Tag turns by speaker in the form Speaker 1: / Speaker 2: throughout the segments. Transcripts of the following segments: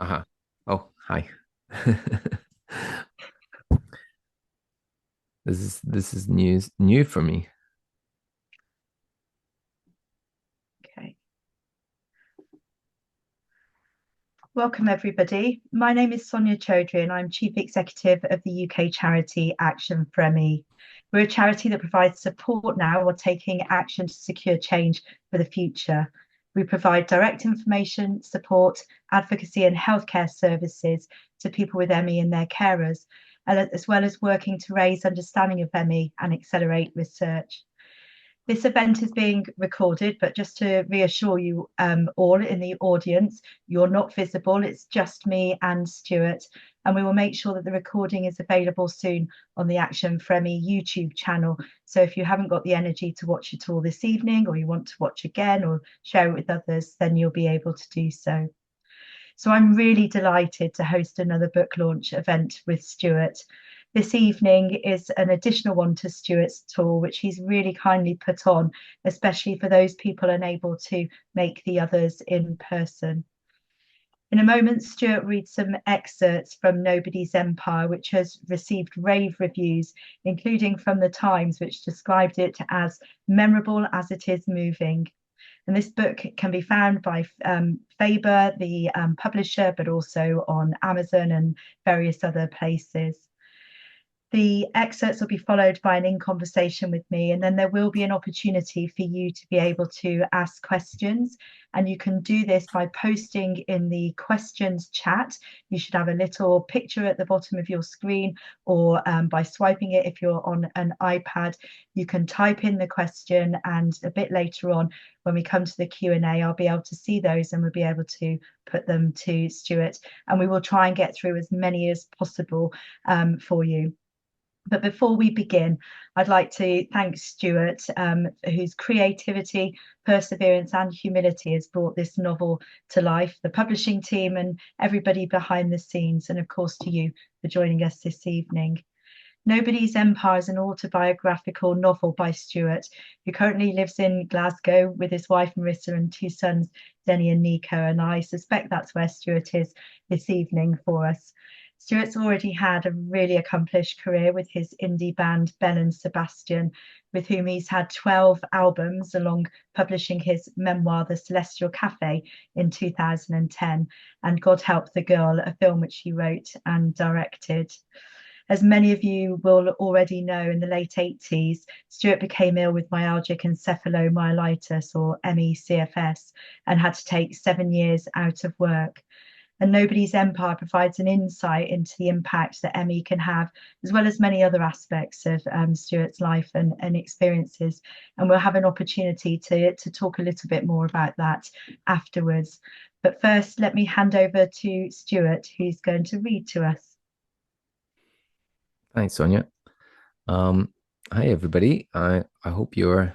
Speaker 1: Uh-huh. Oh, hi. This is new for me.
Speaker 2: Okay. Welcome, everybody. My name is Sonya Chowdhury, and I'm Chief Executive of the UK charity Action for ME. We're a charity that provides support now while taking action to secure change for the future. We provide direct information, support, advocacy, and healthcare services to people with ME and their carers, as well as working to raise understanding of ME and accelerate research. This event is being recorded, but just to reassure you all in the audience, you're not visible. It's just me and Stuart. And we will make sure that the recording is available soon on the Action for ME YouTube channel. So if you haven't got the energy to watch it all this evening, or you want to watch again or share it with others, then you'll be able to do so. So I'm really delighted to host another book launch event with Stuart. This evening is an additional one to Stuart's tour, which he's really kindly put on, especially for those people unable to make the others in person. In a moment, Stuart reads some excerpts from Nobody's Empire, which has received rave reviews, including from the Times, which described it as memorable as it is moving. And this book can be found by Faber, the publisher, but also on Amazon and various other places. The excerpts will be followed by an in conversation with me, and then there will be an opportunity for you to be able to ask questions. And you can do this by posting in the questions chat. You should have a little picture at the bottom of your screen, or by swiping it if you're on an iPad. You can type in the question, and a bit later on, when we come to the Q&A, I'll be able to see those and we'll be able to put them to Stuart. And we will try and get through as many as possible for you. But before we begin, I'd like to thank Stuart, whose creativity, perseverance, and humility has brought this novel to life, the publishing team, and everybody behind the scenes, and of course to you for joining us this evening. Nobody's Empire is an autobiographical novel by Stuart, who currently lives in Glasgow with his wife Marissa and two sons, Denny and Nico. And I suspect that's where Stuart is this evening for us. Stuart's already had a really accomplished career with his indie band Belle and Sebastian, with whom he's had 12 albums, along publishing his memoir, The Celestial Cafe, in 2010, and God Help the Girl, a film which he wrote and directed. As many of you will already know, in the late 80s, Stuart became ill with myalgic encephalomyelitis, or ME/CFS, and had to take 7 years out of work. And Nobody's Empire provides an insight into the impact that ME can have, as well as many other aspects of Stuart's life and experiences. And we'll have an opportunity to talk a little bit more about that afterwards. But first, let me hand over to Stuart, who's going to read to us.
Speaker 1: Thanks, Sonia. Um, Hi everybody. I hope you're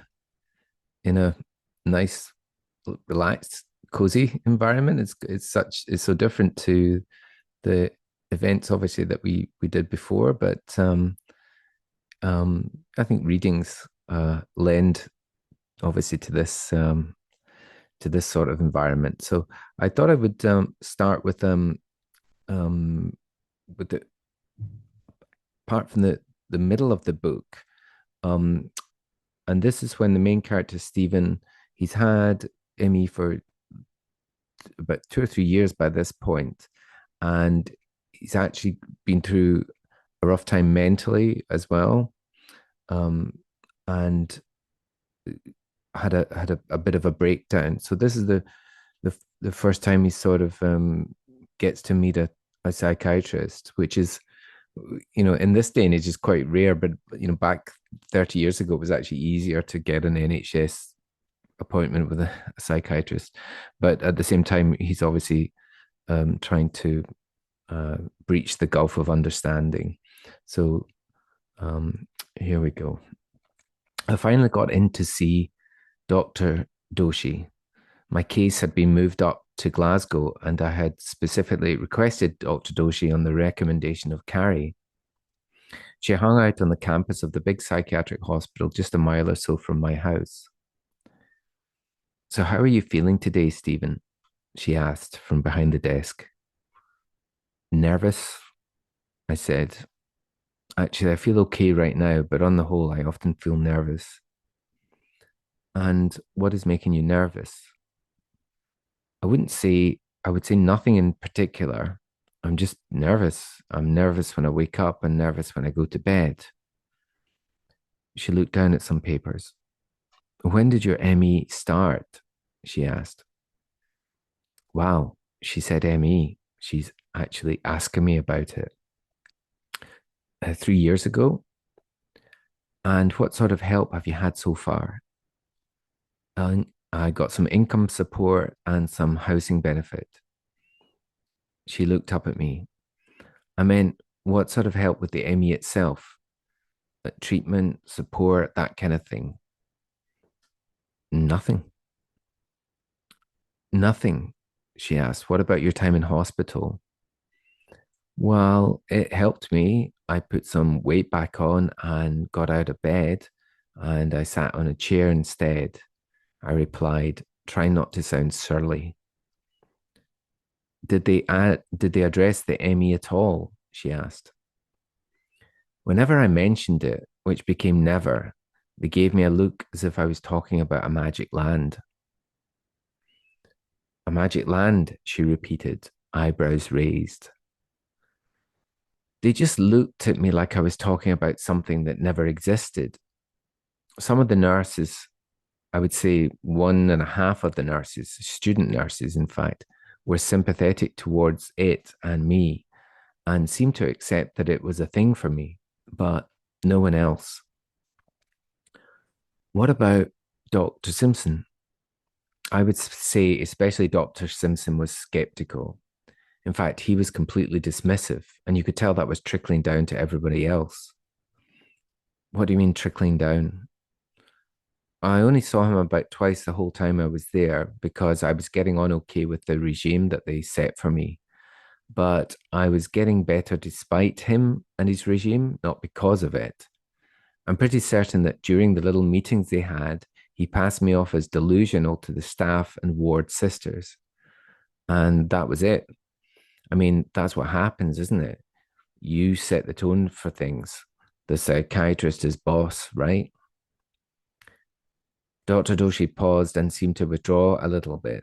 Speaker 1: in a nice, relaxed, cozy environment. It's so different to the events obviously that we did before, but I think readings lend obviously to this sort of environment. So I thought I would start um with the apart from the middle of the book. Um, and this is when the main character Stephen, he's had ME for about 2 or 3 years by this point, and he's actually been through a rough time mentally as well, um, and had a bit of a breakdown. So this is the first time he sort of gets to meet a psychiatrist, which is, in this day and age is quite rare, but back 30 years ago it was actually easier to get an NHS appointment with a psychiatrist. But at the same time, he's obviously trying to breach the gulf of understanding. So here we go. I finally got in to see Dr. Doshi. My case had been moved up to Glasgow, and I had specifically requested Dr. Doshi on the recommendation of Carrie. She hung out on the campus of the big psychiatric hospital just a mile or so from my house. So, how are you feeling today, Stephen? She asked from behind the desk. Nervous, I said. Actually, I feel okay right now, but on the whole, I often feel nervous. And what is making you nervous? I would say nothing in particular. I'm just nervous. I'm nervous when I wake up and nervous when I go to bed. She looked down at some papers. When did your ME start? She asked. Wow, she said ME. She's actually asking me about it. 3 years ago. And what sort of help have you had so far? I got some income support and some housing benefit. She looked up at me. I meant, what sort of help with the ME itself? Like treatment, support, that kind of thing. Nothing. Nothing. She asked, what about your time in hospital? Well, it helped me. I put some weight back on and got out of bed, and I sat on a chair instead. I replied, trying not to sound surly. Did they address the ME at all? She asked. Whenever I mentioned it, which became never, they gave me a look as if I was talking about a magic land. A magic land, she repeated, eyebrows raised. They just looked at me like I was talking about something that never existed. Some of the nurses, I would say one and a half of the nurses, student nurses, in fact, were sympathetic towards it and me and seemed to accept that it was a thing for me, but no one else. What about Dr. Simpson? I would say, especially Dr. Simpson was skeptical. In fact, he was completely dismissive, and you could tell that was trickling down to everybody else. What do you mean, trickling down? I only saw him about twice the whole time I was there because I was getting on okay with the regime that they set for me. But I was getting better despite him and his regime, not because of it. I'm pretty certain that during the little meetings they had, he passed me off as delusional to the staff and ward sisters. And that was it. I mean, that's what happens, isn't it? You set the tone for things. The psychiatrist is boss, right? Dr. Doshi paused and seemed to withdraw a little bit.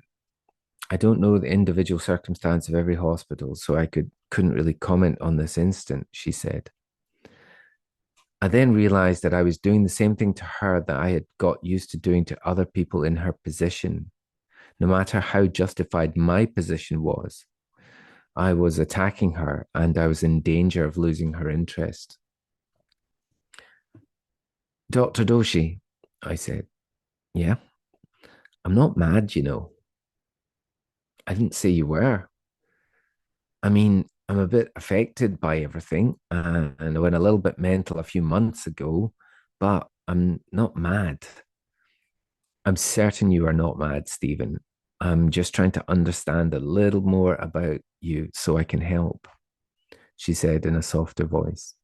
Speaker 1: I don't know the individual circumstance of every hospital, so couldn't really comment on this instant, she said. I then realized that I was doing the same thing to her that I had got used to doing to other people in her position. No matter how justified my position was, I was attacking her and I was in danger of losing her interest. Dr. Doshi, I said, yeah, I'm not mad, you know. I didn't say you were. I mean, I'm a bit affected by everything and I went a little bit mental a few months ago, but I'm not mad. I'm certain you are not mad, Stephen. I'm just trying to understand a little more about you so I can help, she said in a softer voice.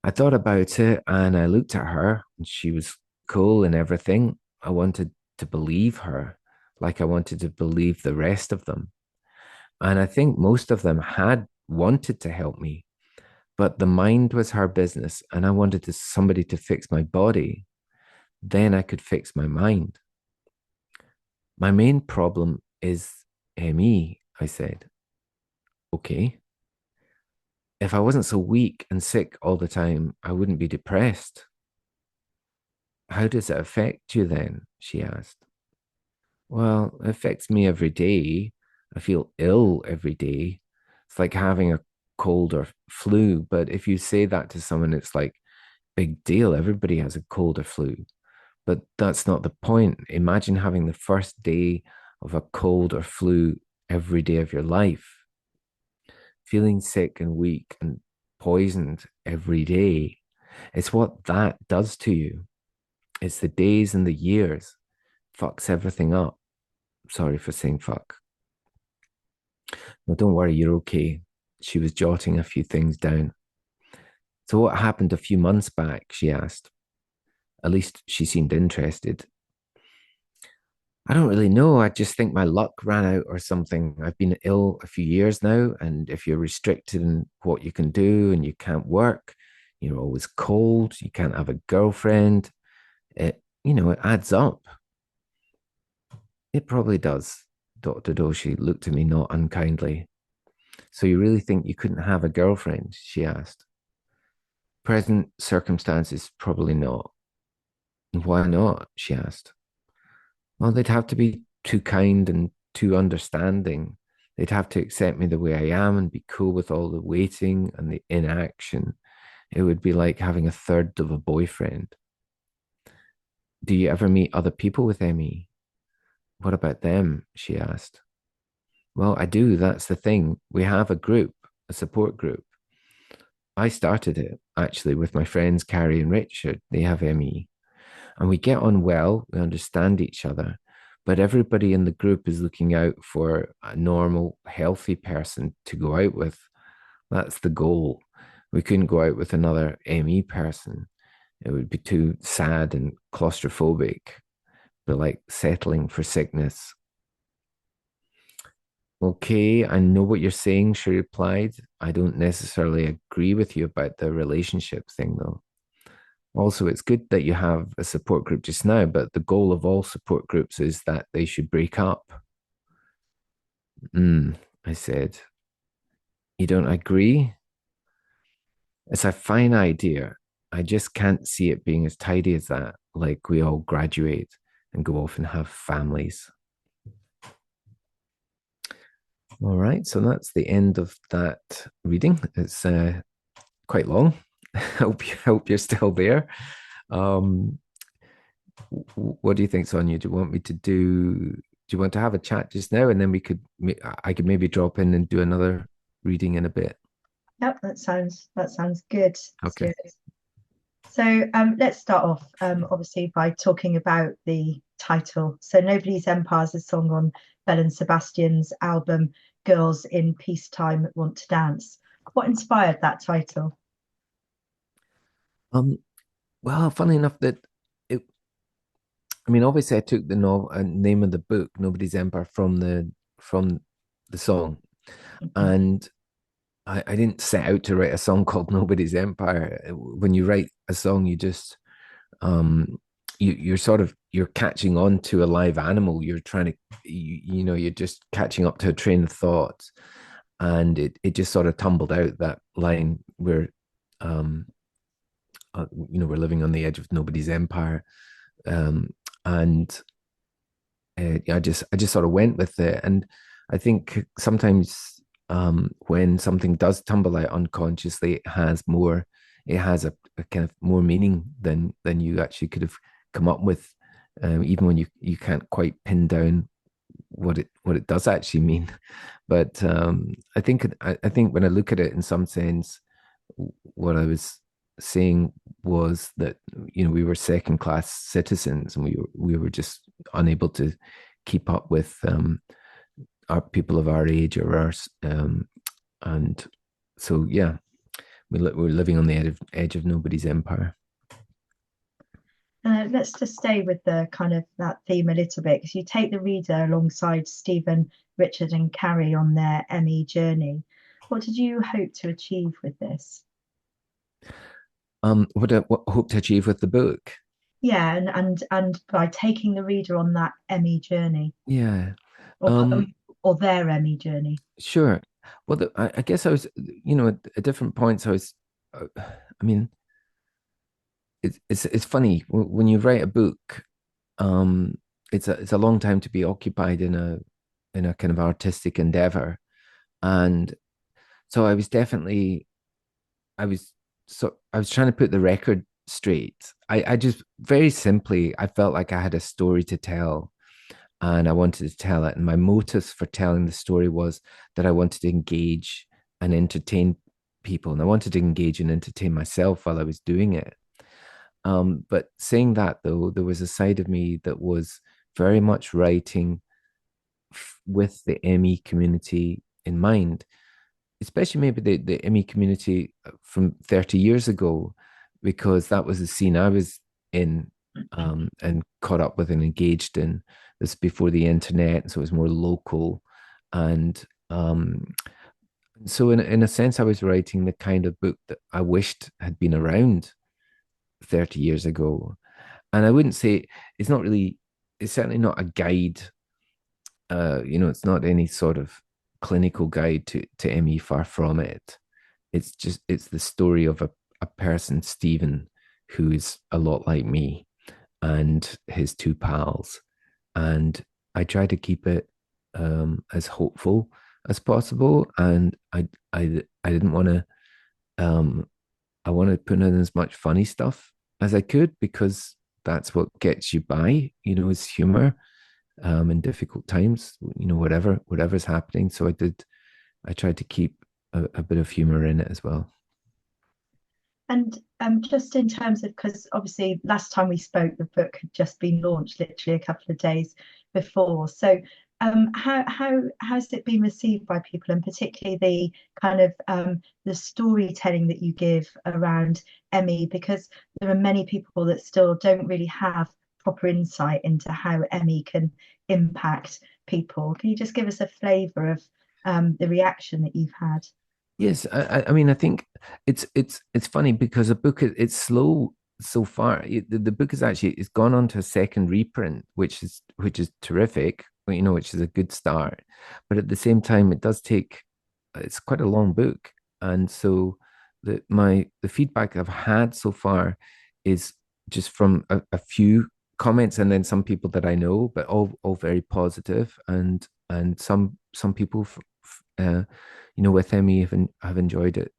Speaker 1: I thought about it and I looked at her and she was cool and everything. I wanted to believe her, like I wanted to believe the rest of them. And I think most of them had wanted to help me, but the mind was her business and I wanted somebody to fix my body. Then I could fix my mind. My main problem is ME, I said. Okay. If I wasn't so weak and sick all the time, I wouldn't be depressed. How does it affect you then? She asked. Well, it affects me every day. I feel ill every day. It's like having a cold or flu. But if you say that to someone, it's like, big deal. Everybody has a cold or flu. But that's not the point. Imagine having the first day of a cold or flu every day of your life, feeling sick and weak and poisoned every day. It's what that does to you. It's the days and the years, fucks everything up. Sorry for saying fuck. No, don't worry, you're okay. She was jotting a few things down. So, what happened a few months back? She asked. At least she seemed interested. I don't really know. I just think my luck ran out or something. I've been ill a few years now, and if you're restricted in what you can do and you can't work, you're always cold, you can't have a girlfriend, it adds up. It probably does. Dr. Doshi looked at me not unkindly. So you really think you couldn't have a girlfriend? She asked. Present circumstances, probably not. Why not? She asked. Well, they'd have to be too kind and too understanding. They'd have to accept me the way I am and be cool with all the waiting and the inaction. It would be like having a third of a boyfriend. Do you ever meet other people with ME? What about them? She asked. Well, I do. That's the thing. We have a group, a support group. I started it actually with my friends Carrie and Richard. They have ME. And we get on well, we understand each other, but everybody in the group is looking out for a normal, healthy person to go out with. That's the goal. We couldn't go out with another ME person. It would be too sad and claustrophobic, but like settling for sickness. Okay, I know what you're saying, she replied. I don't necessarily agree with you about the relationship thing, though. Also, it's good that you have a support group just now, but the goal of all support groups is that they should break up. I said. You don't agree? It's a fine idea. I just can't see it being as tidy as that, like we all graduate and go off and have families. All right, so that's the end of that reading. It's quite long. Hope you're still there. Um, what do you think, Sonia? Do you want me to do? Do you want to have a chat just now, and then I could maybe drop in and do another reading in a bit.
Speaker 2: Yep, that sounds good,
Speaker 1: Okay.
Speaker 2: Stuart. So let's start off, obviously, by talking about the title. So Nobody's Empire is a song on Belle and Sebastian's album Girls in Peacetime Want to Dance. What inspired that title?
Speaker 1: Um. Well, funny enough that it. I mean, obviously, I took the name of the book, Nobody's Empire, from the song,
Speaker 2: Mhm.
Speaker 1: and I didn't set out to write a song called Nobody's Empire. When you write a song, you just um you're sort of you're catching on to a live animal. You're trying to you're just catching up to a train of thought, and it just sort of tumbled out that line where um we're living on the edge of nobody's empire, um and I just sort of went with it. And I think sometimes when something does tumble out unconsciously, it has a kind of more meaning than you actually could have come up with, even when you can't quite pin down what it does actually mean. But I think when I look at it in some sense, what I was saying was that we were second class citizens, and we were just unable to keep up with our people of our age or ours, and so yeah, we're living on the edge of nobody's empire.
Speaker 2: Let's just stay with the kind of that theme a little bit, because you take the reader alongside Stephen, Richard, and Carrie on their ME journey. What did you hope to achieve with this?
Speaker 1: What I hope to achieve with the book?
Speaker 2: Yeah, and by taking the reader on that ME journey,
Speaker 1: Yeah.
Speaker 2: or
Speaker 1: um
Speaker 2: or their ME journey.
Speaker 1: sure. Well, I guess I was, at different points I was, I mean, it's funny when you write a book. um it's a long time to be occupied in a kind of artistic endeavor. And so I was I was trying to put the record straight. I just very simply, I felt like I had a story to tell, and I wanted to tell it. And my motives for telling the story was that I wanted to engage and entertain people, and I wanted to engage and entertain myself while I was doing it. But saying that, though, there was a side of me that was very much writing with the ME community in mind, especially maybe the ME community from 30 years ago, because that was the scene I was in. and caught up with and engaged in. This before the internet, so it was more local. And so, in a sense, I was writing the kind of book that I wished had been around 30 years ago. And I wouldn't say it's not really, it's certainly not a guide. It's not any sort of clinical guide to ME, far from it. It's the story of a person, Stephen, who is a lot like me, and his two pals. And I try to keep it as hopeful as possible. And I didn't want to um, I wanted to put in as much funny stuff as I could, because that's what gets you by, is humor in difficult times, whatever's happening. So I tried to keep a bit of humor in it as well.
Speaker 2: And just in terms of, because obviously last time we spoke, the book had just been launched literally a couple of days before. So how has it been received by people, and particularly the kind of the storytelling that you give around ME? Because there are many people that still don't really have proper insight into how ME can impact people. Can you just give us a flavour of the reaction that you've had?
Speaker 1: Yes, I mean, I think it's funny because the book it's slow so far. The book is actually it's gone on to a second reprint, which is terrific, which is a good start. But at the same time, it does take it's quite a long book, and so the feedback I've had so far is just from a few comments, and then some people that I know, but all very positive, and some people with Emmy have enjoyed it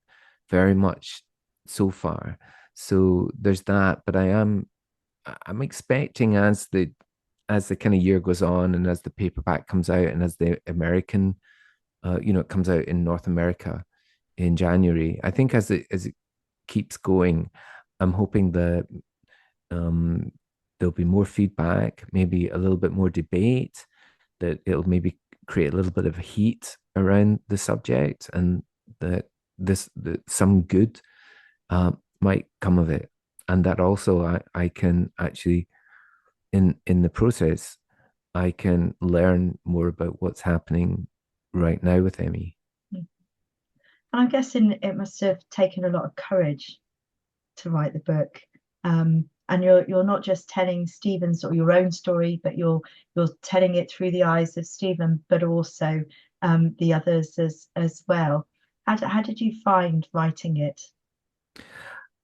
Speaker 1: very much so far. So there's that, but I'm expecting as the kind of year goes on, and as the paperback comes out, and as the American, it comes out in North America in January. I think as it keeps going, I'm hoping that um, there'll be more feedback, maybe a little bit more debate, that it'll maybe create a little bit of heat around the subject, and that some good might come of it, and that also I can actually in the process I can learn more about what's happening right now with Emmy.
Speaker 2: I'm guessing it must have taken a lot of courage to write the book. And you're not just telling Stephen's or your own story, but you're telling it through the eyes of Stephen, but also the others as well. How did you find writing it?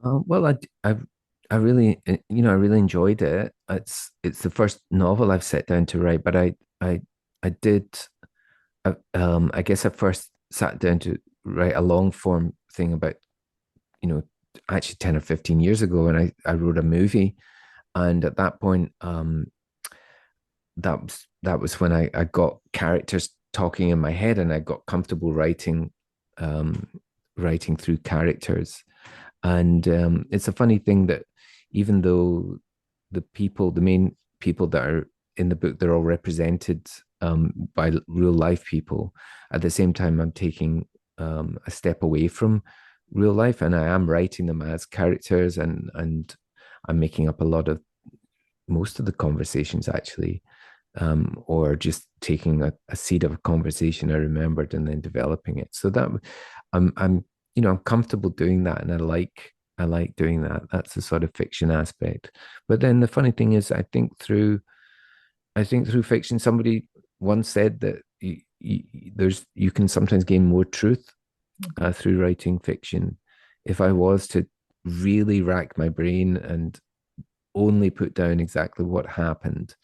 Speaker 1: Well, I really I really enjoyed it. It's the first novel I've sat down to write, but I did I guess I first sat down to write a long form thing about, you know, actually 10 or 15 years ago, and I wrote a movie. And at that point, that was when I got characters talking in my head, and I got comfortable um, writing through characters. And it's a funny thing that even though the main people that are in the book, they're all represented by real life people. At the same time, I'm taking a step away from real life, and I am writing them as characters, and I'm making up a lot of most of the conversations actually, or just taking a seed of a conversation I remembered and then developing it. So that I'm comfortable doing that, and I like doing that. That's the sort of fiction aspect. But then the funny thing is, I think through fiction, somebody once said that you can sometimes gain more truth through writing fiction. If I was to really rack my brain and only put down exactly what happened,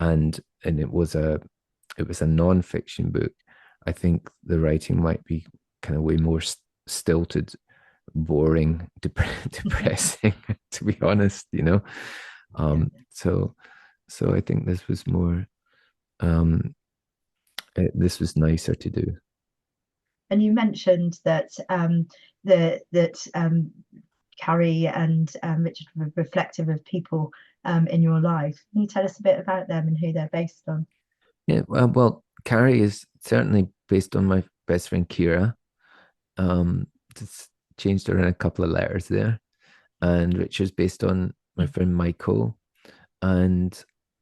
Speaker 1: and it was a non-fiction book, I think the writing might be kind of way more stilted, boring, depressing, to be honest.
Speaker 2: Yeah.
Speaker 1: So I think um this was nicer to do.
Speaker 2: And you mentioned that Carrie and Richard were reflective of people in your life. Can you tell us a bit about them and who they're based on?
Speaker 1: Yeah, well, Carrie is certainly based on my best friend Kira. Just changed around a couple of letters there. And Richard's based on my friend Michael. And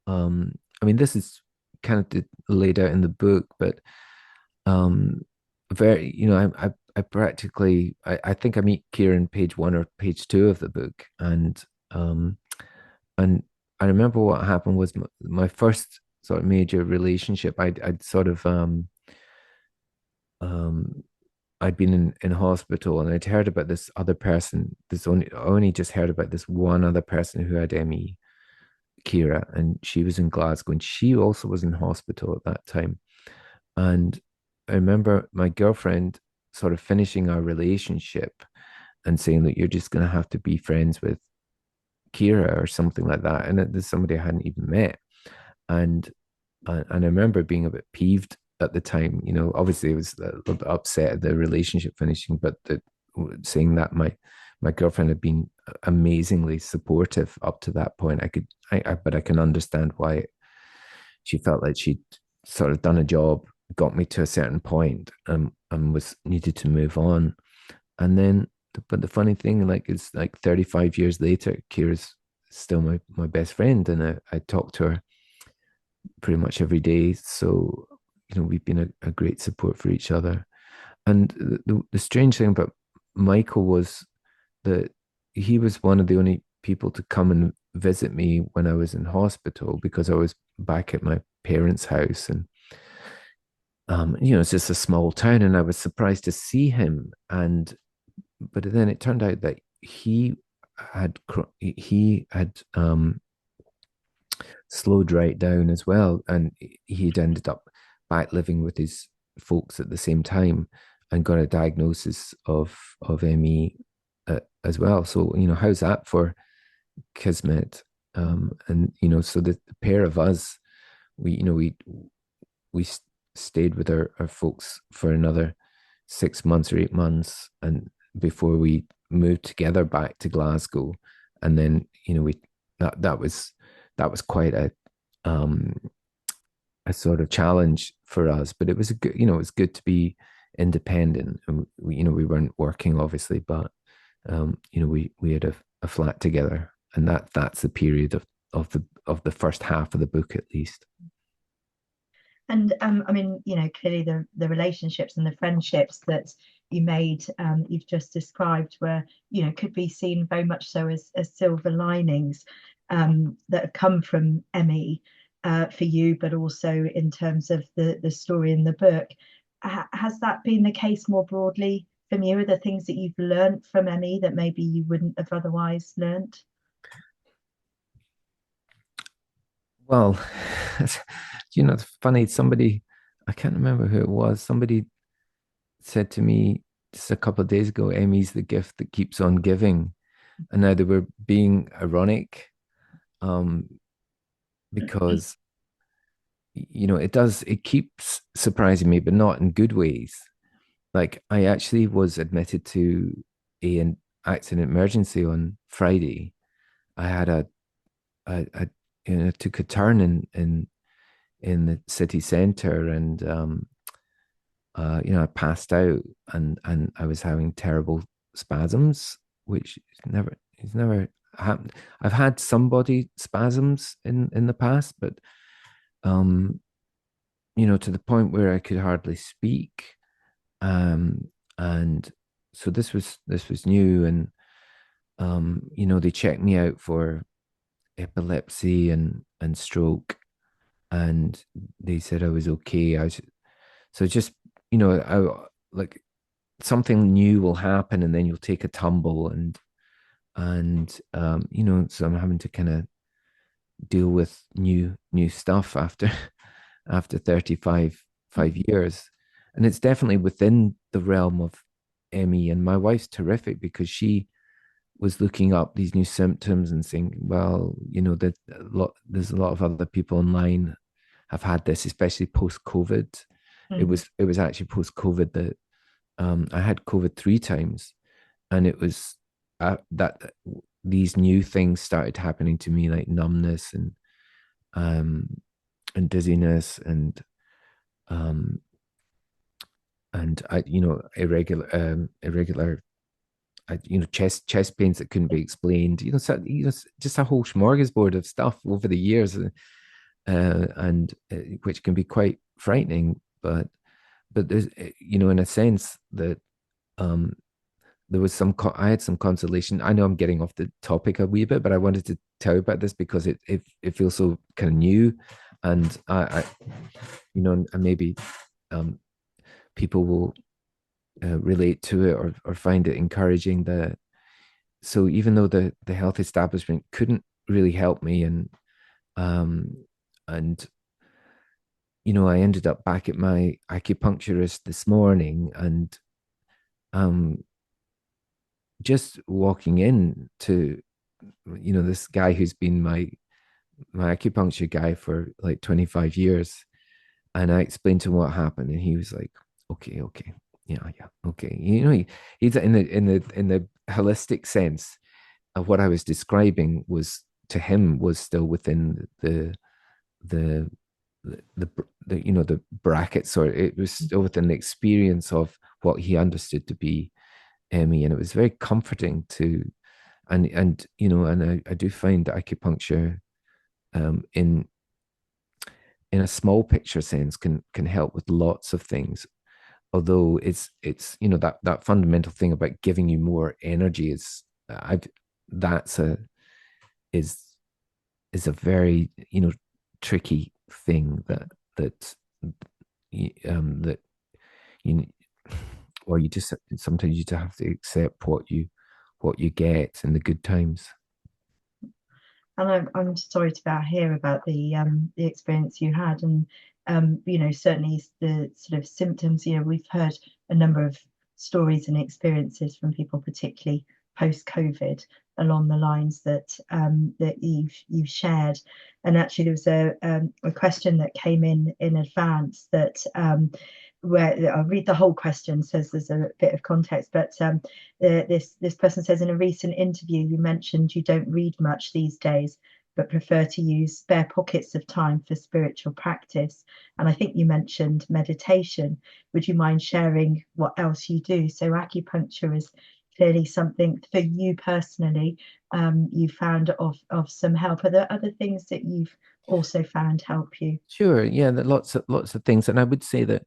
Speaker 1: um, I mean, this is kind of laid out in the book, but um, very, I practically, I think I meet Kieran page one or page two of the book, um, and I remember what happened was my first sort of major relationship. I'd sort of um I'd been in hospital and I'd heard about this other person. This only just heard about this one other person who had ME, Kira, and she was in Glasgow and she also was in hospital at that time. And I remember my girlfriend sort of finishing our relationship and saying that you're just going to have to be friends with Kira or something like that. And it, there's somebody I hadn't even met. And and I remember being a bit peeved at the time. Obviously, I was a little bit upset at the relationship finishing, but saying that my girlfriend had been amazingly supportive up to that point. But I can understand why she felt like she'd sort of done a job, got me to a certain point, and was needed to move on. And then, but the funny thing, like, is like 35 years later, Kira's still my best friend, and I talk to her pretty much every day. So, we've been a great support for each other. And the strange thing about Michael was that he was one of the only people to come and visit me when I was in hospital because I was back at my parents' house. And, it's just a small town. And I was surprised to see him. But then it turned out that he had slowed right down as well. And he'd ended up back living with his folks at the same time and got a diagnosis of ME as well. So, how's that for kismet? And so the pair of us, we stayed with our folks for another 6 months or 8 months, and before we moved together back to Glasgow, and then we that was quite um a sort of challenge for us, but it was a good, it was good to be independent, and we weren't working obviously, but we had a flat together, and that's the period of the first half of the book at least.
Speaker 2: And I mean, clearly the relationships and the friendships that you made, you've just described, were, could be seen very much so as silver linings that have come from Emmy for you, but also in terms of the story in the book. Has that been the case more broadly from you? Are there things that you've learned from Emmy that maybe you wouldn't have otherwise learned?
Speaker 1: Well, it's funny. Somebody, I can't remember who it was. Somebody said to me just a couple of days ago, Emmy's the gift that keeps on giving. And now they were being ironic, um, because, it keeps surprising me, but not in good ways. Like, I actually was admitted to an accident emergency on Friday. I had a took a turn in the city center, and I passed out, and I was having terrible spasms, which it's never happened. I've had some body spasms in the past, but um, to the point where I could hardly speak. And so this was new, and they checked me out for epilepsy and stroke, and they said I was okay. So just, I like, something new will happen, and then you'll take a tumble, and so I'm having to kind of deal with new stuff after after 35 years. And it's definitely within the realm of Emmy. And my wife's terrific because she was looking up these new symptoms and saying, well, that there's a lot of other people online have had this, especially post COVID. It
Speaker 2: Mm.
Speaker 1: was it was actually post COVID that I had COVID 3 times, and it was that these new things started happening to me, like numbness um and dizziness, um and I irregular chest pains that couldn't be explained. Just a whole smorgasbord of stuff over the years, and which can be quite frightening. But there's in a sense that um, there was I had some consolation. I know I'm getting off the topic a wee bit, but I wanted to tell you about this because it feels so kind of new, and and maybe um, people will relate to it or find it encouraging. That so even though the health establishment couldn't really help me, um and I ended up back at my acupuncturist this morning, and um just walking in to this guy who's been my acupuncture guy for like 25 years, and I explained to him what happened, and he was like, okay, okay, yeah, okay. He's in the holistic sense of what I was describing was to him was still within the the brackets, or it was still within the experience of what he understood to be ME, and it was very comforting to and I do find that acupuncture in a small picture sense can help with lots of things, although it's that fundamental thing about giving you more energy I've that's a is is a very tricky thing that you or you just sometimes you just have to accept what you get in the good times.
Speaker 2: And I'm sorry to hear about the experience you had, and certainly the sort of symptoms. We've heard a number of stories and experiences from people, particularly post COVID, along the lines that you've shared. And actually, there was a question that came in advance that where I'll read the whole question, says there's a bit of context, but this person says, in a recent interview you mentioned you don't read much these days but prefer to use spare pockets of time for spiritual practice, and I think you mentioned meditation. Would you mind sharing what else you do? So acupuncture is clearly something for you personally, you found of some help. Are there other things that you've also found help you?
Speaker 1: Sure, yeah, there are lots of things, and I would say that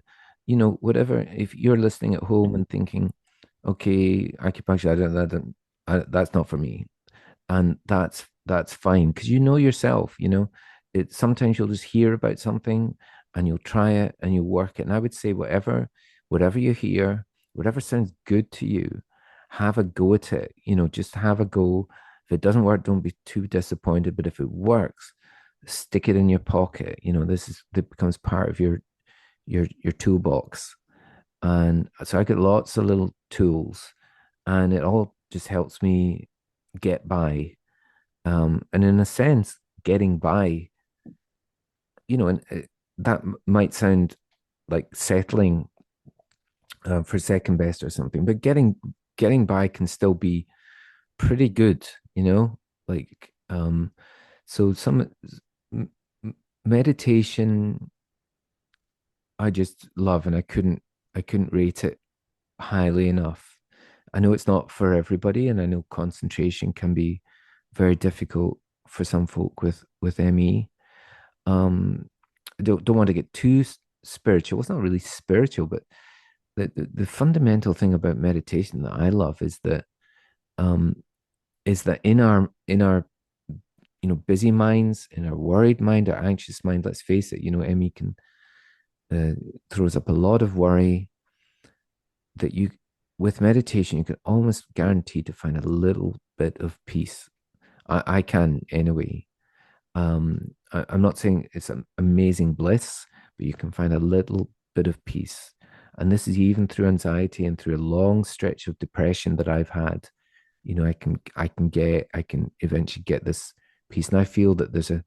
Speaker 1: whatever, if you're listening at home and thinking, okay, acupuncture, that's not for me, and that's fine, because yourself, it sometimes you'll just hear about something and you'll try it and you'll work it. And I would say whatever you hear, whatever sounds good to you, have a go at it. Just have a go. If it doesn't work, don't be too disappointed, but if it works, stick it in your pocket. That becomes part of your toolbox. And so I get lots of little tools, and it all just helps me get by. And in a sense, getting by, and that might sound like settling for second best or something, but getting by can still be pretty good, like so some meditation I just love, and I couldn't rate it highly enough. I know it's not for everybody, and I know concentration can be very difficult for some folk with ME. I don't want to get too spiritual. It's not really spiritual, but the fundamental thing about meditation that I love um is that in our busy minds, in our worried mind, our anxious mind, let's face it, ME can throws up a lot of worry, that you with meditation you can almost guarantee to find a little bit of peace. I can anyway. I'm not saying it's an amazing bliss, but you can find a little bit of peace. And this is even through anxiety and through a long stretch of depression that I've had. I can eventually get this peace. And I feel that there's a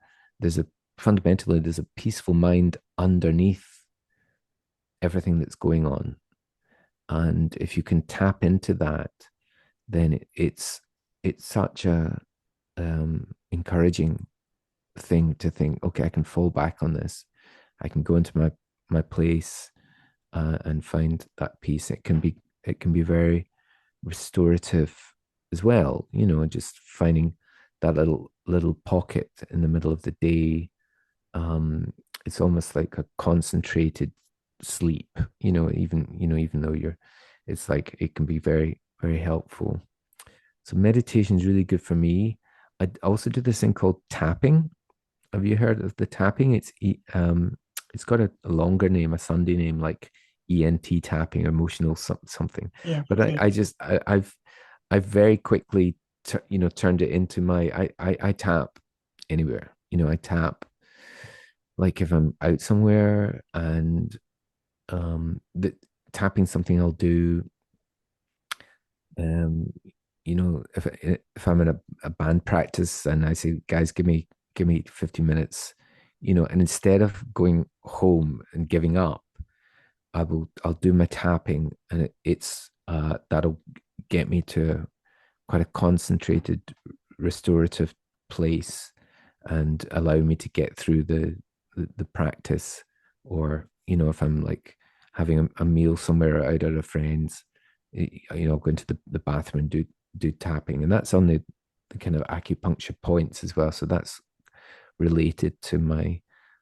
Speaker 1: fundamentally there's a peaceful mind underneath everything that's going on. And if you can tap into that, then it's such a encouraging thing to think, okay, I can fall back on this. I can go into my place and find that peace. It can be very, restorative as well. Just finding that little pocket in the middle of the day. Um, it's almost like a concentrated sleep. Even though it's like it can be very very helpful. So meditation is really good for me. I also do this thing called tapping. Have you heard of the tapping? It's got a longer name, a Sunday name, like ENT tapping, emotional something. But I,
Speaker 2: EFT.
Speaker 1: I just I've very quickly turned it into I tap anywhere. I tap like if I'm out somewhere and the tapping something I'll do um if I'm in a band practice and I say, guys, give me 15 minutes, and instead of going home and giving up, I'll do my tapping, and it's that'll get me to quite a concentrated restorative place and allow me to get through the practice. Or if I'm like having a meal somewhere out at a friend's, go into the bathroom and do tapping, and that's on the kind of acupuncture points as well. So that's related to my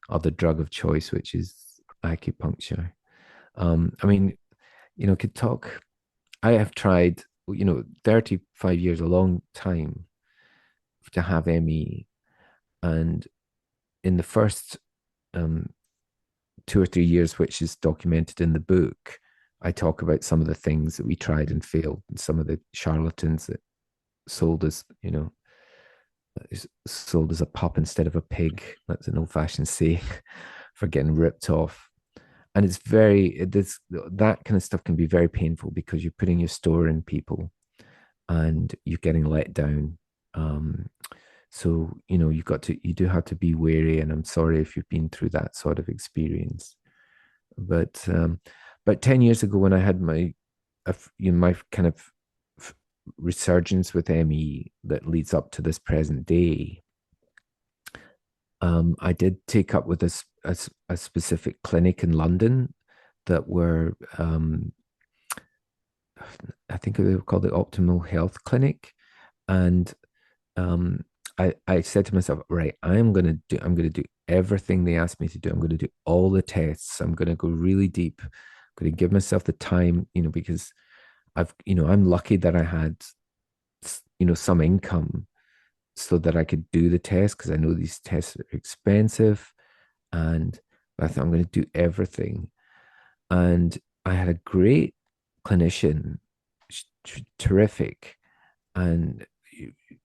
Speaker 1: other drug of choice, which is acupuncture. I mean, could talk. I have tried, 35 years, a long time to have ME. And in the first um, 2 or 3 years, which is documented in the book, I talk about some of the things that we tried and failed, and some of the charlatans that sold us, sold as a pup instead of a pig. That's an old-fashioned saying for getting ripped off. And it's this that kind of stuff can be very painful because you're putting your store in people and you're getting let down. So you do have to be wary, and I'm sorry if you've been through that sort of experience. But 10 years ago, when I had my kind of resurgence with ME that leads up to this present day, I did take up with a specific clinic in London that were, I think they were called the Optimal Health Clinic. And um, I said to myself, right, I'm gonna do everything they asked me to do. I'm gonna do all the tests. I'm gonna go really deep. I'm gonna give myself the time, because I'm lucky that I had, some income so that I could do the test, because I know these tests are expensive. And I thought I'm going to do everything. And I had a great clinician, terrific, and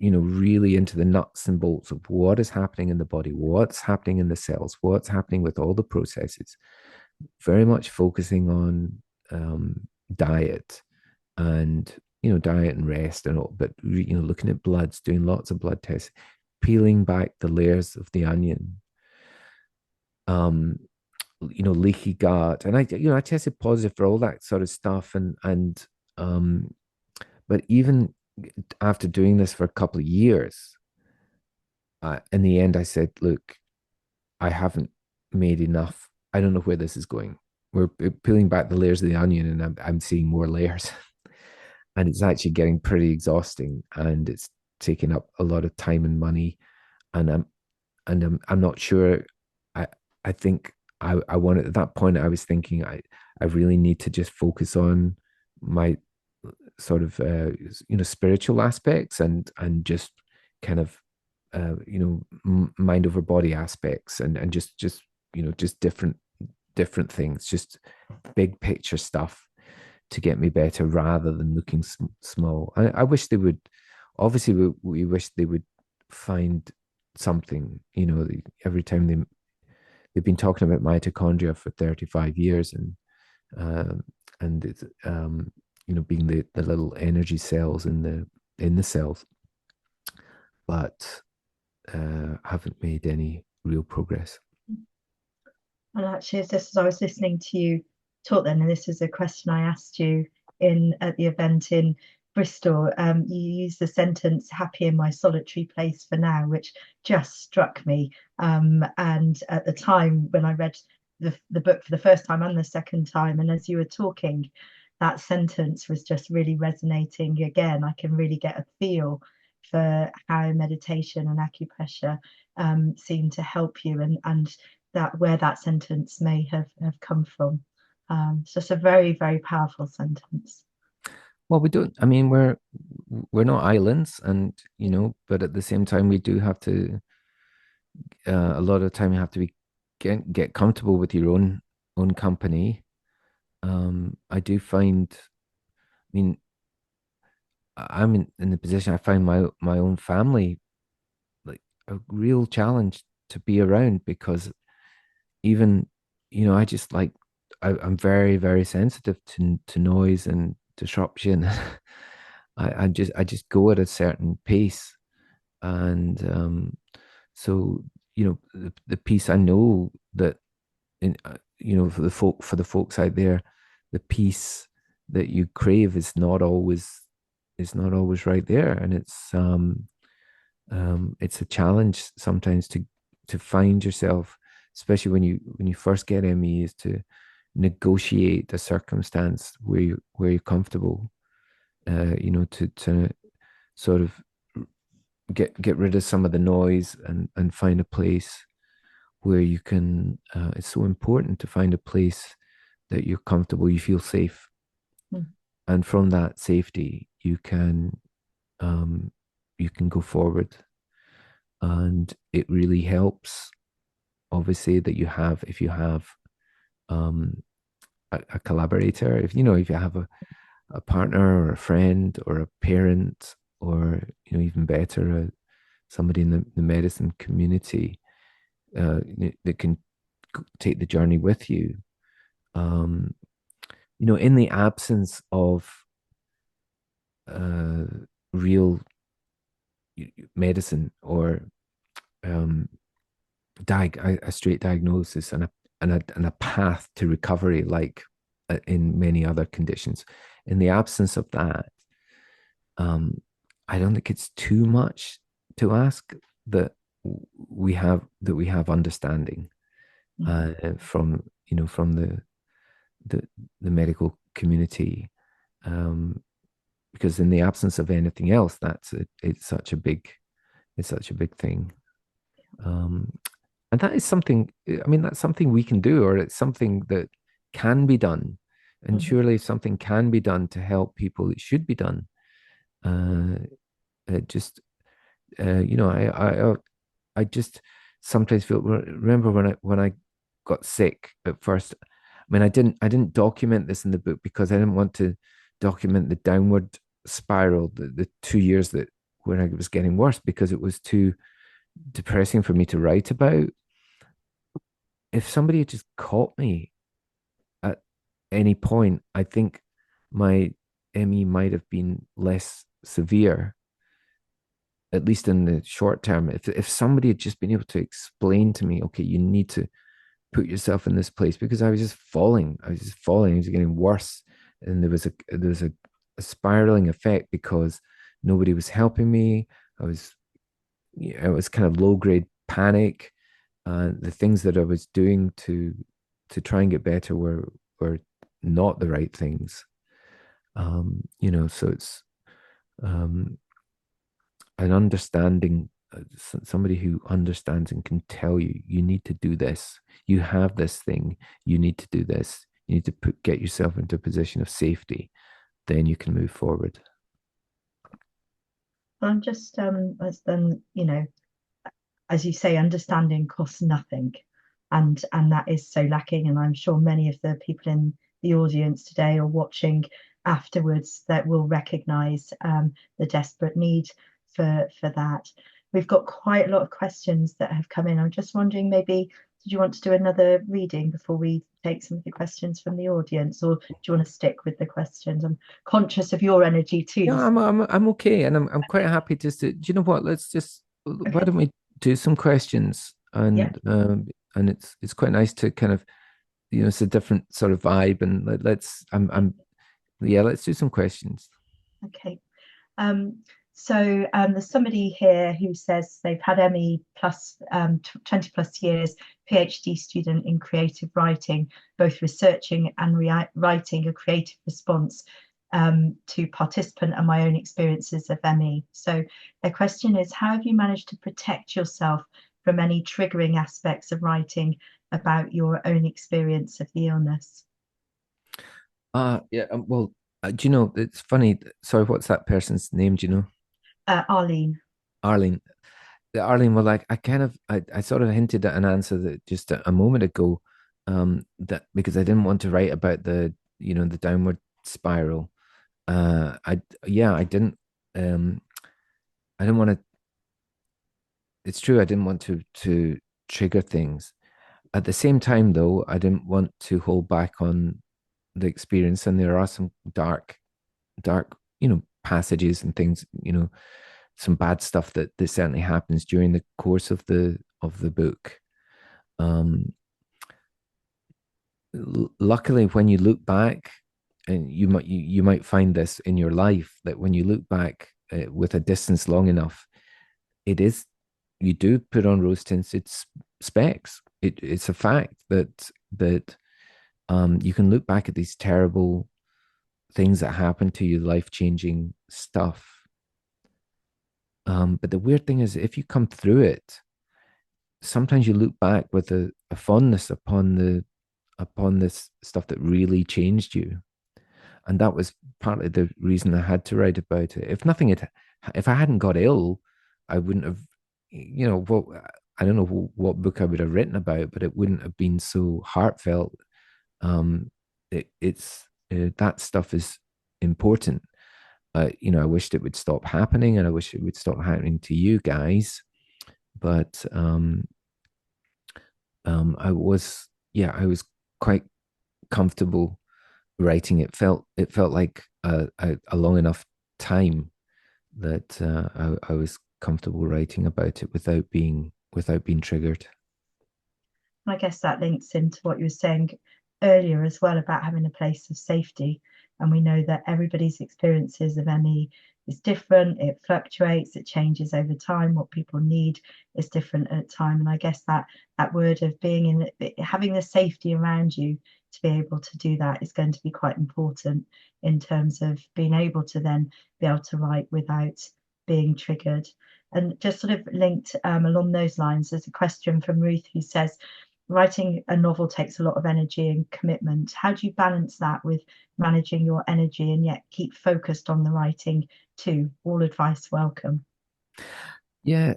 Speaker 1: really into the nuts and bolts of what is happening in the body, what's happening in the cells, what's happening with all the processes. Very much focusing on diet and diet and rest and all, but looking at bloods, doing lots of blood tests, peeling back the layers of the onion. Um, leaky gut, and I tested positive for all that sort of stuff, and um, but even after doing this for a couple of years, in the end, I said, look, I haven't made enough. I don't know where this is going. We're peeling back the layers of the onion, and I'm seeing more layers. And it's actually getting pretty exhausting, and it's taking up a lot of time and money. And I'm not sure. I think I wanted, at that point I was thinking I really need to just focus on my sort of spiritual aspects, and just kind of mind over body aspects, and just different things, just big picture stuff to get me better rather than looking small. I wish they would, obviously, we wish they would find something. Every time they've been talking about mitochondria for 35 years, um, and it's being the little energy cells in the cells, but haven't made any real progress.
Speaker 2: And actually, as I was listening to you talk then, and this was a question I asked you in at the event in Bristol, you used the sentence "happy in my solitary place for now," which just struck me. And at the time when I read the book for the first time and the second time, and as you were talking, that sentence was just really resonating again. I can really get a feel for how meditation and acupressure seem to help you, and that where that sentence may have come from. So it's a very, very powerful sentence.
Speaker 1: Well, we don't. I mean, we're not islands, and but at the same time, we do have to. A lot of time, you have to be get comfortable with your own company. I do find. I mean, I'm in the position. I find my own family like a real challenge to be around because even I just like I'm very very sensitive to noise and disruption. I just go at a certain pace, and so the piece I know that for the folks out there, the peace that you crave is not always right there, and it's a challenge sometimes to find yourself, especially when you first get ME, is to negotiate a circumstance where you're comfortable, to sort of get rid of some of the noise and find a place where you can. It's so important to find a place that you're comfortable, you feel safe,
Speaker 2: Mm.
Speaker 1: and from that safety um, you can go forward, and it really helps. Obviously, that if you have um, a collaborator, if you have a partner or a friend or a parent, or even better, somebody in the medicine community that can take the journey with you. Um, in the absence of uh, real medicine, or um, a straight diagnosis and a path to recovery, like in many other conditions. In the absence of that, I don't think it's too much to ask that we have understanding
Speaker 2: Mm.
Speaker 1: from the the medical community, um, because in the absence of anything else, it's such a big thing. Um, and that is something. I mean, that's something we can do, or it's something that can be done. And
Speaker 2: Mhm.
Speaker 1: surely, if something can be done to help people, it should be done. Uh, just I just sometimes feel. Remember when I got sick at first. I mean, I didn't document this in the book because I didn't want to document the downward spiral, the 2 years that when I was getting worse, because it was too depressing for me to write about. If somebody had just caught me at any point, I think my ME might have been less severe, at least in the short term. If somebody had just been able to explain to me, okay, you need to put yourself in this place, because I was just falling. It was getting worse, and there was a spiraling effect because nobody was helping me. I was It was kind of low grade panic. The things that I was doing to try and get better were not the right things. So it's um, an understanding, somebody who understands and can tell you, you need to do this. You have this thing. You need to do this. You need to get yourself into a position of safety. Then you can move forward.
Speaker 2: I'm just as then, as you say, understanding costs nothing, and that is so lacking. And I'm sure many of the people in the audience today or watching afterwards that will recognise the desperate need for that. We've got quite a lot of questions that have come in. I'm just wondering, maybe did you want to do another reading before we take some of the questions from the audience, or do you want to stick with the questions? I'm conscious of your energy too
Speaker 1: Yeah,
Speaker 2: this
Speaker 1: I'm okay, and I'm quite happy just to. Do you know what? Let's just. Why
Speaker 2: Okay.
Speaker 1: don't we do some questions,
Speaker 2: Yeah.
Speaker 1: and it's quite nice to kind of, it's a different sort of vibe, and let's. I'm yeah, let's do some questions.
Speaker 2: Okay. Um, There's somebody here who says they've had ME plus 20 plus years, PhD student in creative writing, both researching and writing a creative response to participant and my own experiences of ME. So their question is, how have you managed to protect yourself from any triggering aspects of writing about your own experience of the illness?
Speaker 1: Yeah. Well, do you know, it's funny. Sorry, what's that person's name? Do you know?
Speaker 2: Arlene.
Speaker 1: Arlene. Arlene, well, like I sort of hinted at an answer that just a moment ago, that because I didn't want to write about the downward spiral. Yeah, um, I didn't want to. It's true, I didn't want to trigger things. At the same time, though, I didn't want to hold back on the experience, and there are some dark, passages and things, some bad stuff that certainly happens during the course of the book. Um, Luckily, when you look back, and you might find this in your life that when you look back with a distance long enough, it is you do put on rose tinted specs. It's a fact that you can look back at these terrible things that happen to you, life changing stuff. But the weird thing is, if you come through it, sometimes you look back with a fondness upon this stuff that really changed you. And that was partly the reason I had to write about it. If I hadn't got ill, I wouldn't have, well, I don't know what book I would have written about, but it wouldn't have been so heartfelt. That stuff is important. I wished it would stop happening, and I wish it would stop happening to you guys. But I was quite comfortable writing. It felt like a long enough time that I was comfortable writing about it without being triggered.
Speaker 2: I guess that links into what you were saying earlier as well about having a place of safety. And we know that everybody's experiences of ME is different, it fluctuates, it changes over time. What people need is different at a time. And I guess that word of being having the safety around you to be able to do that is going to be quite important in terms of being able to then be able to write without being triggered. And just sort of linked along those lines, there's a question from Ruth who says, writing a novel takes a lot of energy and commitment. How do you balance that with managing your energy and yet keep focused on the writing too? All advice welcome.
Speaker 1: Yeah.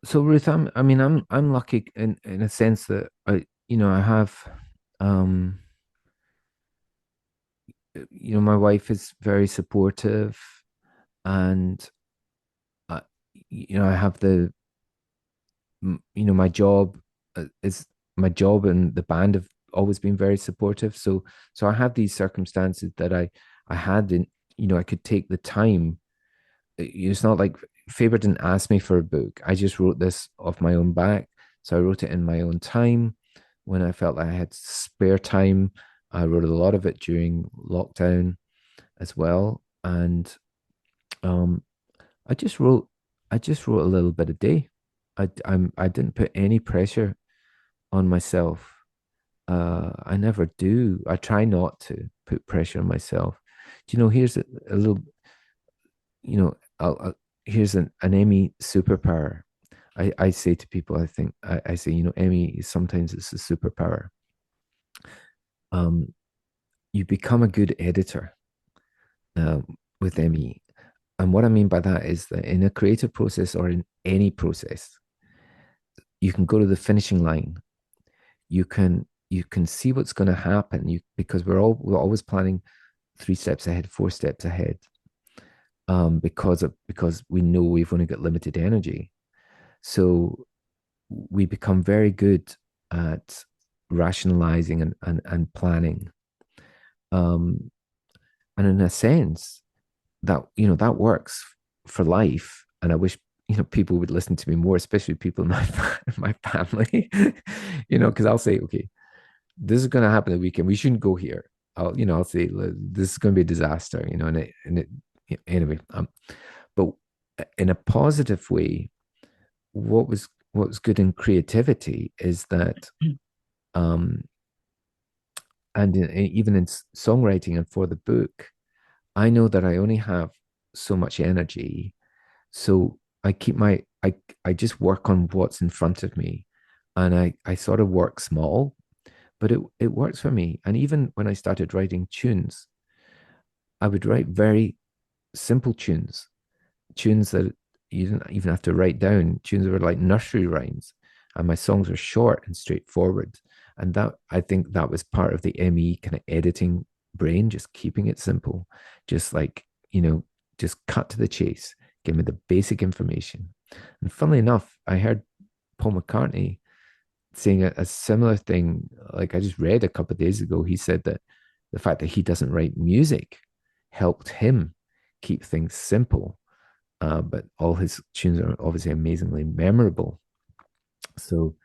Speaker 1: So Ruth, I'm lucky in a sense that I have, um, my wife is very supportive, and uh, I have my job is my job, and the band have always been very supportive. So I have these circumstances that I had in, I could take the time. It's not like Faber didn't ask me for a book. I just wrote this off my own back. So I wrote it in my own time when I felt like I had spare time. I wrote a lot of it during lockdown as well. And um, I just wrote I just wrote a little bit a day. I didn't put any pressure on myself. I never do. I try not to put pressure on myself. Do you know, here's a little, here's an Emmy superpower. I say to people, I say, Emmy, sometimes it's a superpower. Um, you become a good editor with Emmy. And what I mean by that is that in a creative process or in any process, you can go to the finishing line. You can see what's going to happen. Because we're always planning 3 steps ahead, 4 steps ahead. Because we know we've only got limited energy. So we become very good at rationalizing and planning. Um, and in a sense, that works for life. And I wish people would listen to me more, especially people in my family. Because I'll say, okay, this is going to happen the weekend. We shouldn't go here. I'll say this is going to be a disaster. And it yeah, anyway, but in a positive way, what was good in creativity is that um, even in songwriting and for the book, I know that I only have so much energy, so I just work on what's in front of me, and I sort of work small, but it works for me. And even when I started writing tunes, I would write very simple tunes that you didn't even have to write down, tunes that were like nursery rhymes. And my songs were short and straightforward. And that, I think that was part of the ME kind of editing brain, just keeping it simple, just like, just cut to the chase, give me the basic information. And funnily enough, I heard Paul McCartney saying a similar thing. Like I just read a couple of days ago, he said that the fact that he doesn't write music helped him keep things simple, but all his tunes are obviously amazingly memorable. So,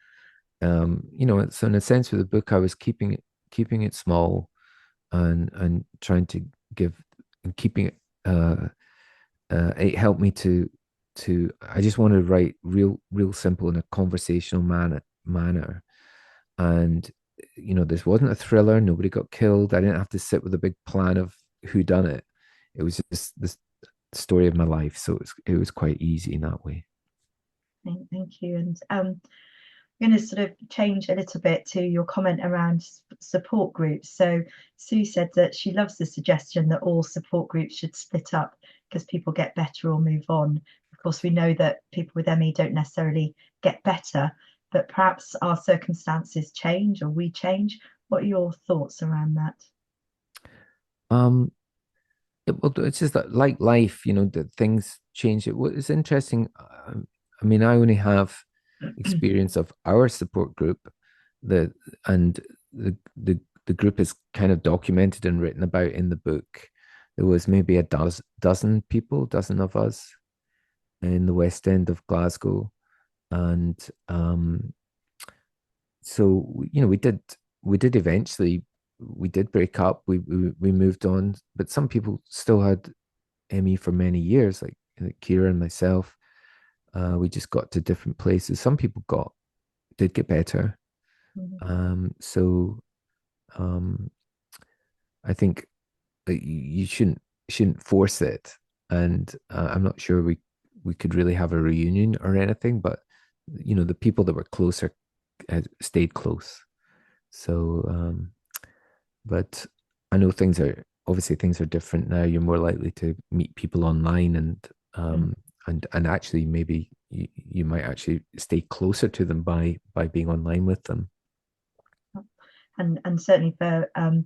Speaker 1: so in a sense, for the book, I was keeping it small and trying to give and keeping it. It helped me to. I just wanted to write real simple in a conversational manner, and this wasn't a thriller. Nobody got killed. I didn't have to sit with a big plan of who done it. It was just this story of my life, so it was quite easy in that way.
Speaker 2: Thank you. And I'm going to sort of change a little bit to your comment around support groups. So Sue said that she loves the suggestion that all support groups should split up because people get better or move on. Of course, we know that people with ME don't necessarily get better, but perhaps our circumstances change or we change. What are your thoughts around that?
Speaker 1: Um, well, it's just that like life, that things change. It's interesting. I mean, I only have experience of our support group, the and the group is kind of documented and written about in the book. There was maybe a dozen of us in the West End of Glasgow, and so we did eventually we did break up. We moved on, but some people still had ME for many years, like Kira and myself. We just got to different places. Some people did get better.
Speaker 2: Mhm.
Speaker 1: So um, I think that you shouldn't force it. And I'm not sure we could really have a reunion or anything, but the people that were closer stayed close. So, but I know things are different now. You're more likely to meet people online, and actually maybe you might actually stay closer to them by being online with them.
Speaker 2: And certainly for a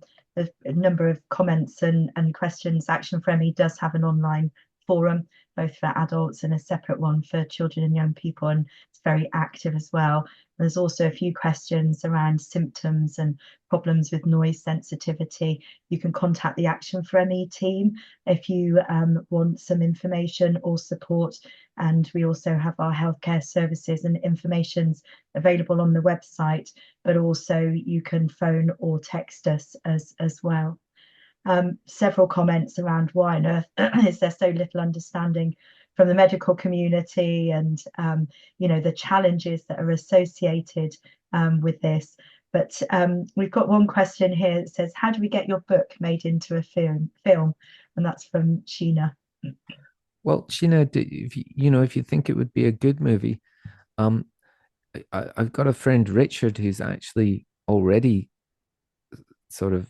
Speaker 2: number of comments and questions, Action for ME does have an online forum, both for adults and a separate one for children and young people, and it's very active as well. There's also a few questions around symptoms and problems with noise sensitivity. You can contact the Action for ME team if you want some information or support. And we also have our healthcare services and informations available on the website, but also you can phone or text us as well. Several comments around why on earth is there so little understanding from the medical community, and the challenges that are associated with this. But we've got one question here that says, how do we get your book made into a film? And that's from Sheena.
Speaker 1: Well, Sheena, if you think it would be a good movie, um, I've got a friend Richard who's actually already sort of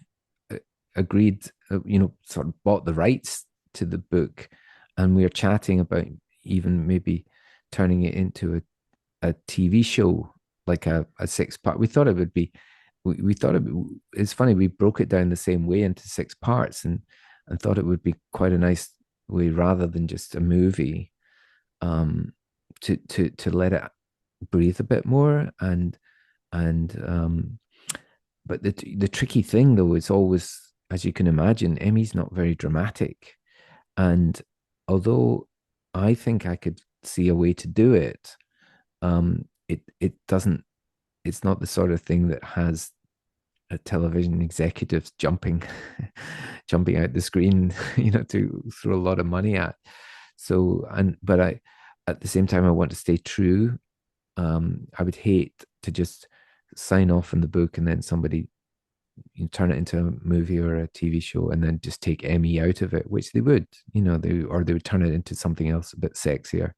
Speaker 1: uh, agreed, sort of bought the rights to the book, and we are chatting about even maybe turning it into a TV show, like a six part. We thought it would be, we thought it's funny, we broke it down the same way into six parts, and thought it would be quite a nice way rather than just a movie, um, to let it breathe a bit more and but the tricky thing though is always, as you can imagine, Emmy's not very dramatic. And although I think I could see a way to do it, it doesn't, it's not the sort of thing that has television executives jumping jumping out the screen, to throw a lot of money at. So, and but I at the same time I want to stay true. I would hate to just sign off on the book and then somebody turn it into a movie or a TV show and then just take Emmy out of it, which they would, they would turn it into something else a bit sexier.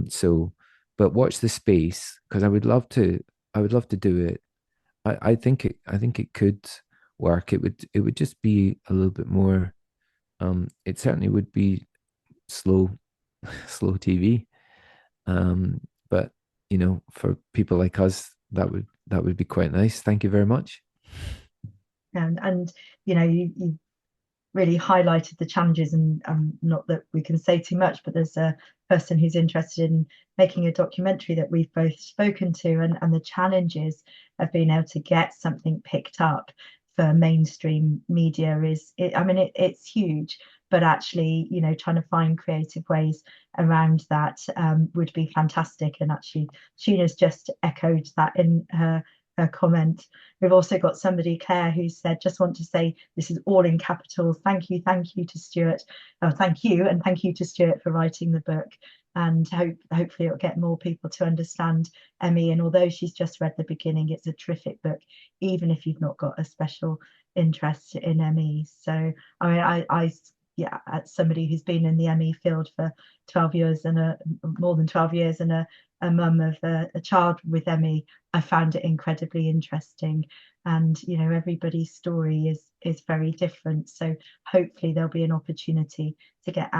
Speaker 1: So, but watch the space because I would love to do it. I think it could work. It would just be a little bit more. It certainly would be slow, slow TV. But for people like us, that would be quite nice. Thank you very much.
Speaker 2: And you really highlighted the challenges, and not that we can say too much, but there's a person who's interested in making a documentary that we've both spoken to, and the challenges of being able to get something picked up for mainstream media I mean, it's huge, but actually, trying to find creative ways around that would be fantastic. And actually, Sheena's just echoed that in her comment. We've also got somebody, Claire, who said, just want to say this is all in capitals. Thank you to Stuart. Oh, thank you. And thank you to Stuart for writing the book. And hopefully it'll get more people to understand Emmy. And although she's just read the beginning, it's a terrific book, even if you've not got a special interest in Emmy. So, I mean, yeah, as somebody who's been in the Emmy field for 12 years and more than 12 years and a mum of a child with Emmy, I found it incredibly interesting. And everybody's story is very different. So hopefully there'll be an opportunity to get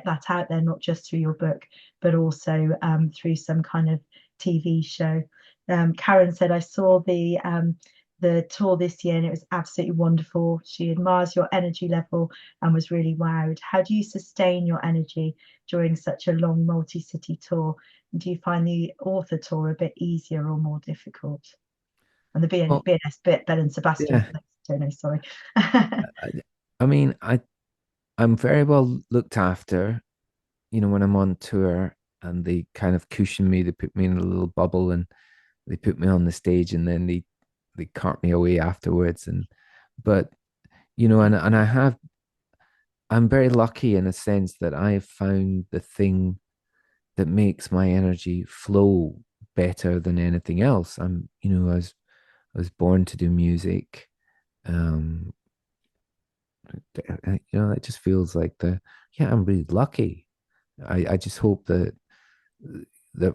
Speaker 2: that out there, not just through your book, but also through some kind of TV show. Karen said, I saw the tour this year and it was absolutely wonderful. She admires your energy level and was really wowed. How do you sustain your energy during such a long multi-city tour? And do you find the author tour a bit easier or more difficult? And the
Speaker 1: Well,
Speaker 2: BNS bit, Bell and Sebastian,
Speaker 1: yeah.
Speaker 2: don't know, sorry.
Speaker 1: I, I mean, I'm very well looked after, when I'm on tour and they kind of cushion me, they put me in a little bubble and they put me on the stage and then they cart me away afterwards. But and I'm very lucky in a sense that I have found the thing that makes my energy flow better than anything else. I was born to do music. Um, it just feels like yeah, I'm really lucky. I just hope that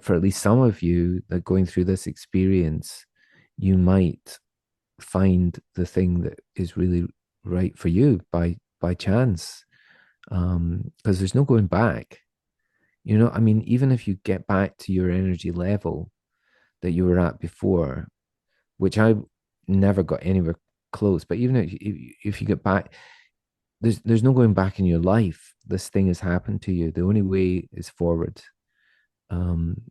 Speaker 1: for at least some of you that going through this experience, you might find the thing that is really right for you by chance. Because there's no going back. I mean, even if you get back to your energy level that you were at before, which I never got anywhere close, but even if you get back, there's no going back in your life. This thing has happened to you. The only way is forward. Um,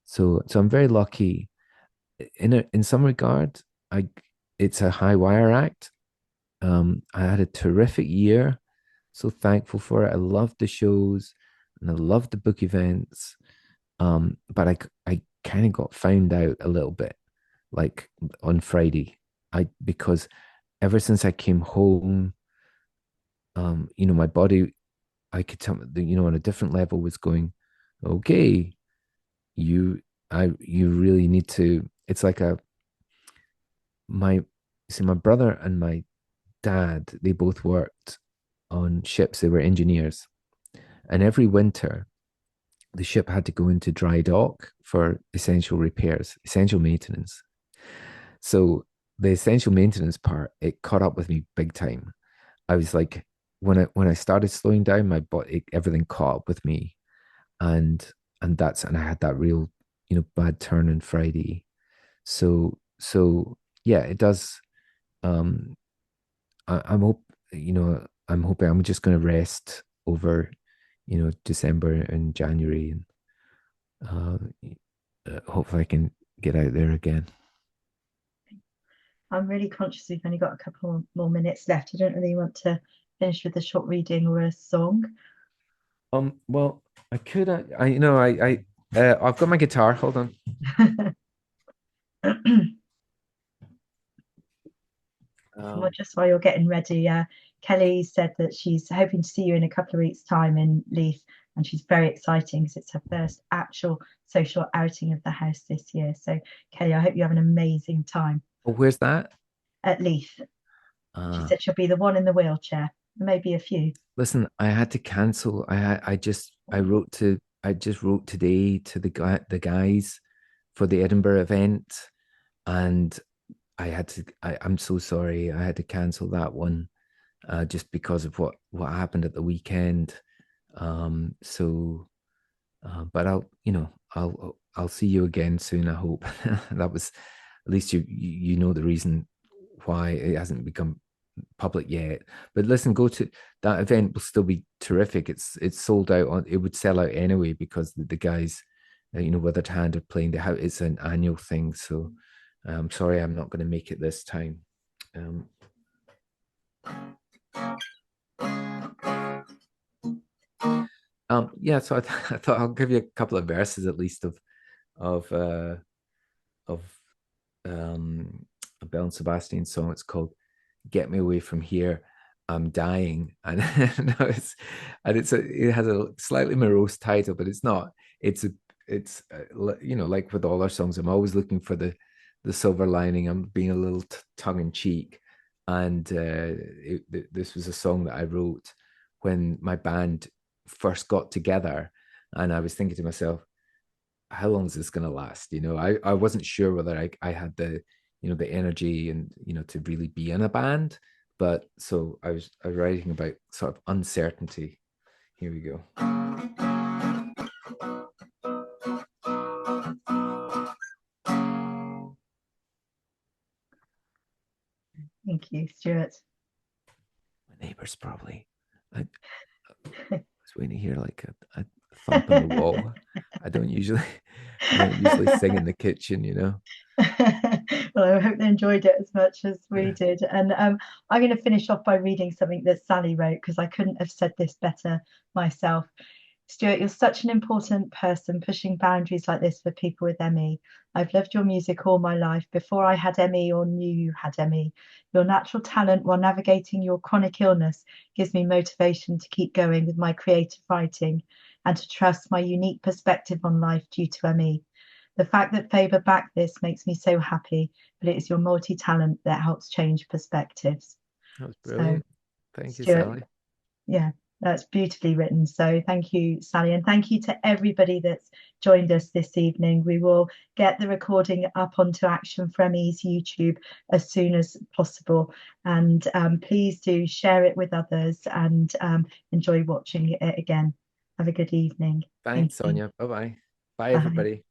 Speaker 1: so I'm very lucky. In some regard, I it's a high wire act. I had a terrific year. So thankful for it. I loved the shows and I loved the book events. But I kind of got found out a little bit, like on Friday. Because ever since I came home, my body, I could tell, on a different level was going, okay, you, you really need to. It's like my, see, my brother and my dad, they both worked on ships. They were engineers, and every winter the ship had to go into dry dock for essential repairs, essential maintenance. So the essential maintenance part, it caught up with me big time. I was like, when I started slowing down, my body, everything caught up with me, and and I had that real, bad turn on Friday. So yeah, it does. Um, I'm hope I'm hoping I'm just going to rest over, December and January, and uh, hopefully I can get out there again.
Speaker 2: I'm really conscious we've only got a couple more minutes left. I don't really want to finish with a short reading or a song.
Speaker 1: Well, I could, I've got my guitar. Hold on.
Speaker 2: Well,
Speaker 1: Um,
Speaker 2: just while you're getting ready, Kelly said that she's hoping to see you in a couple of weeks' time in Leith, and she's very exciting because it's her first actual social outing of the house this year. So, Kelly, I hope you have an amazing time
Speaker 1: oh, where's that?
Speaker 2: at Leith. She
Speaker 1: Uh,
Speaker 2: said she'll be the one in the wheelchair, maybe a few.
Speaker 1: listen, I had to cancel. I just wrote today to the guys for the Edinburgh event, and I'm so sorry. I had to cancel that one just because of what happened at the weekend. So but I'll see you again soon. I hope that was at least you know the reason why it hasn't become public yet. But listen, go to that event will still be terrific. It's sold out on. It would sell out anyway because the guys, Withered Hand are playing the house. It's an annual thing, so I'm sorry I'm not going to make it this time. Um, yeah, so I thought I'll give you a couple of verses at least of uh, of a Bell and Sebastian song. It's called "Get Me Away from Here." I'm dying, and no, it has a slightly morose title, but it's not. It's a it's like with all our songs, I'm always looking for the silver lining. I'm being a little tongue in cheek, and this was a song that I wrote when my band first got together, and I was thinking to myself, how long is this going to last? I wasn't sure whether I had the energy and, to really be in a band. But so I was writing about sort of uncertainty. Here we go.
Speaker 2: Thank you, Stuart.
Speaker 1: My neighbors probably. I was waiting to hear like a thump in the wall. I don't usually, I don't usually sing in the kitchen.
Speaker 2: Well, I hope they enjoyed it as much as we
Speaker 1: Yeah.
Speaker 2: did. And I'm going to finish off by reading something that Sally wrote because I couldn't have said this better myself. Stuart, you're such an important person pushing boundaries like this for people with ME. I've loved your music all my life before I had ME or knew you had ME. Your natural talent while navigating your chronic illness gives me motivation to keep going with my creative writing and to trust my unique perspective on life due to ME. The fact that Faber backed this makes me so happy, but it is your multi talent that helps change perspectives.
Speaker 1: That was
Speaker 2: So,
Speaker 1: brilliant. Thank you,
Speaker 2: Stuart,
Speaker 1: Sally.
Speaker 2: yeah, that's beautifully written. So thank you, Sally, and thank you to everybody that's joined us this evening. We will get the recording up onto Action for ME's YouTube as soon as possible. And please do share it with others and enjoy watching it again. Have a good evening. Thank
Speaker 1: Thanks,
Speaker 2: you.
Speaker 1: Sonia. Bye bye. Bye,
Speaker 2: Bye.
Speaker 1: everybody.